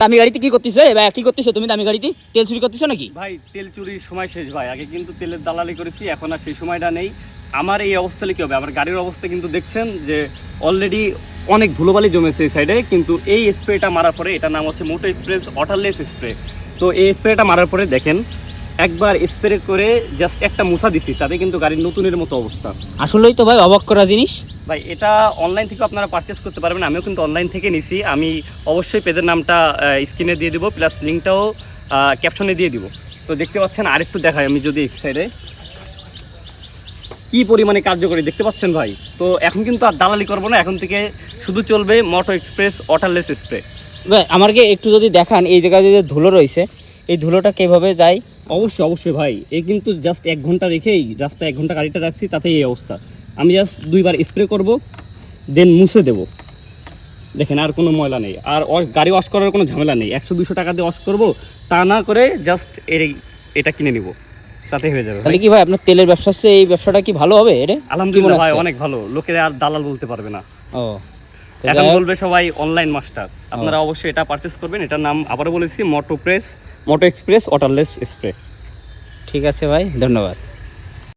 দামি গাড়িতে কি করতেছো ভাই? কি করতেছো তুমি দামি গাড়িতে? তেল চুরি করতেছো নাকি? ভাই তেল চুরির সময় শেষ ভাই। আগে কিন্তু তেলের দালালি করেছি, এখন আর সেই সময়টা নেই। আমার এই অবস্থা কি হবে? আমার গাড়ির অবস্থা কিন্তু দেখছেন যে অলরেডি অনেক ধুলোবালি জমেছে এই সাইডে। কিন্তু এই স্প্রেটা মারার পরে, এটার নাম হচ্ছে মোটো এক্সপ্রেস ওয়াটারলেস স্প্রে। তো এই স্প্রেটা মারার পরে দেখেন, একবার স্প্রে করে জাস্ট একটা মুছা দিছি, তাতে কিন্তু গাড়ির নতুনের মতো অবস্থা। আসলেই তো ভাই অবাক করা জিনিস ভাই। এটা অনলাইন থেকে আপনারা পারচেস করতে পারবেন, আমিও কিন্তু অনলাইন থেকে নিছি। আমি অবশ্যই পেজের নামটা স্ক্রিনে দিয়ে দিব, প্লাস লিঙ্কটাও ক্যাপশনে দিয়ে দিব। তো দেখতে পাচ্ছেন, আরেকটু দেখাই আমি যদি এক সাইডে কি পরিমাণে কার্যকরী দেখতে পাচ্ছেন ভাই। তো এখন কিন্তু আর দালালি করবো না, এখন থেকে শুধু চলবে মোটো এক্সপ্রেস ওয়াটারলেস স্প্রে। ভাই আমাকে একটু যদি দেখান, এই জায়গায় যে ধুলো রয়েছে, এই ধুলোটা কিভাবে যায়? অবশ্যই অবশ্যই ভাই, এই কিন্তু জাস্ট 1 ঘন্টা রেখেই, রাস্তায় 1 ঘন্টা গাড়িটা রাখছি, তাতেই এই অবস্থা। আমি জাস্ট 2বার স্প্রে করব, দেন মুছে দেব। দেখেন আর কোনো ময়লা নেই, আর গাড়ি ওয়াশ করার কোনো ঝামেলা নেই। 100-200 টাকা দিয়ে ওয়াশ করবো, তা না করে জাস্ট এটা কিনে নিব, তাতে হয়ে যাবে। তাহলে কি ভাই আপনার তেলের ব্যবসা আছে, এই ব্যবসাটা কি ভালো হবে? এটা আলহামদুলিল্লাহ ভাই, অনেক ভালো। লোকে আর দালাল বলতে পারবে না। ও, এখন বলবে সবাই অনলাইন মাস্টার। আপনারা অবশ্যই এটা পারচেস করবেন। এটার নাম আবারও বলেছি, মোটো এক্সপ্রেস ওয়াটারলেস স্প্রে। ঠিক আছে ভাই, ধন্যবাদ।